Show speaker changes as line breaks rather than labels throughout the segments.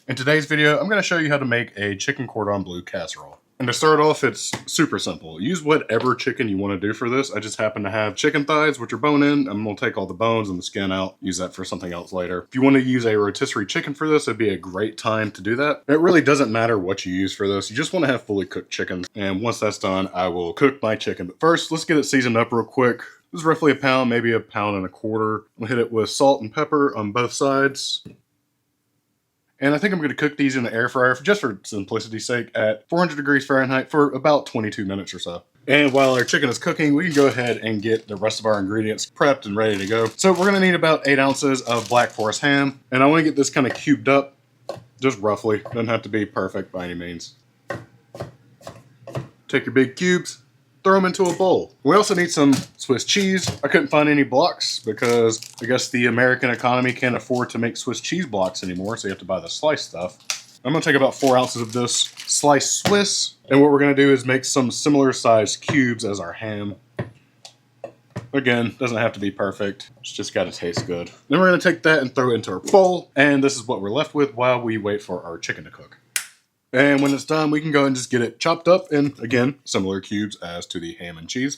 In today's video, I'm going to show you how to make a chicken cordon bleu casserole. And to start off, it's super simple. Use whatever chicken you want to do for this. I just happen to have chicken thighs, which are bone-in. I'm going to take all the bones and the skin out, use that for something else later. If you want to use a rotisserie chicken for this, it'd be a great time to do that. It really doesn't matter what you use for this. You just want to have fully cooked chicken. And once that's done, I will cook my chicken. But first, let's get it seasoned up real quick. This is roughly a pound, maybe a pound and a quarter. I'm going to hit it with salt and pepper on both sides. And I think I'm going to cook these in the air fryer, just for simplicity's sake, at 400 degrees Fahrenheit for about 22 minutes or so. And while our chicken is cooking, we can go ahead and get the rest of our ingredients prepped and ready to go. So we're going to need about 8 ounces of Black Forest ham. And I want to get this kind of cubed up, just roughly. Doesn't have to be perfect by any means. Take your big cubes, throw them into a bowl. We also need some Swiss cheese. I couldn't find any blocks because I guess the American economy can't afford to make Swiss cheese blocks anymore, so you have to buy the sliced stuff. I'm going to take about 4 ounces of this sliced Swiss, and what we're going to do is make some similar sized cubes as our ham. Again, doesn't have to be perfect. It's just got to taste good. Then we're going to take that and throw it into our bowl, and this is what we're left with while we wait for our chicken to cook. And when it's done, we can go and just get it chopped up in, again, similar cubes as to the ham and cheese,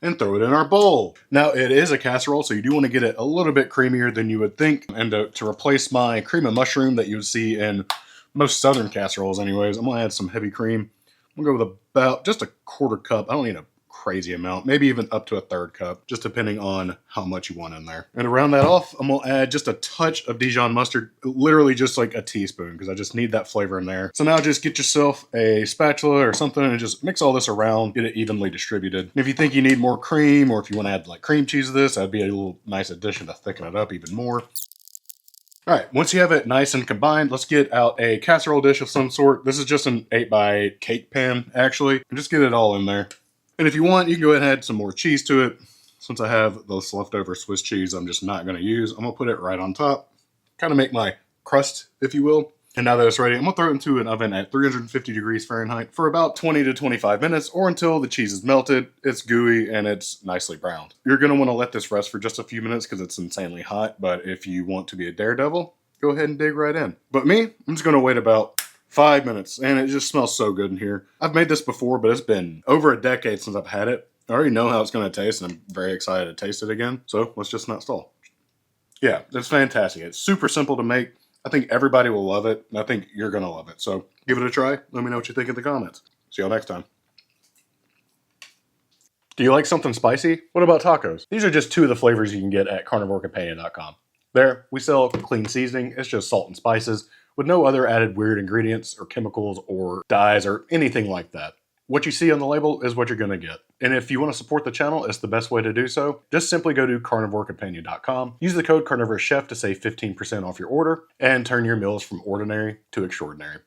and throw it in our bowl. Now, it is a casserole, so you do want to get it a little bit creamier than you would think. And to replace my cream of mushroom that you would see in most southern casseroles anyways, I'm going to add some heavy cream. I'm going to go with about just a quarter cup. I don't need a crazy amount, maybe even up to a third cup, just depending on how much you want in there. And to round that off, I'm gonna add just a touch of Dijon mustard, literally just like a teaspoon, because I just need that flavor in there. So now just get yourself a spatula or something and just mix all this around, get it evenly distributed. And if you think you need more cream, or if you want to add like cream cheese to this, that'd be a little nice addition to thicken it up even more. All right, once you have it nice and combined, let's get out a casserole dish of some sort. This is just an 8x8 cake pan, actually, and just get it all in there. And if you want, you can go ahead and add some more cheese to it. Since I have this leftover Swiss cheese I'm just not going to use, I'm going to put it right on top. Kind of make my crust, if you will. And now that it's ready, I'm going to throw it into an oven at 350 degrees Fahrenheit for about 20 to 25 minutes, or until the cheese is melted, it's gooey, and it's nicely browned. You're going to want to let this rest for just a few minutes because it's insanely hot, but if you want to be a daredevil, go ahead and dig right in. But me, I'm just going to wait about 5 minutes, and it just smells so good in here. I've made this before, but it's been over a decade since I've had it. I already know how it's going to taste, and I'm very excited to taste it again. So let's just not stall. Yeah, it's fantastic. It's super simple to make. I think everybody will love it, and I think you're going to love it. So give it a try. Let me know what you think in the comments. See y'all next time. Do you like something spicy? What about tacos? These are just 2 of the flavors you can get at CarnivorousChef.com. There, we sell clean seasoning. It's just salt and spices, with no other added weird ingredients or chemicals or dyes or anything like that. What you see on the label is what you're going to get. And if you want to support the channel, it's the best way to do so. Just simply go to CarnivorousChef.com, use the code CarnivorousChef to save 15% off your order, and turn your meals from ordinary to extraordinary.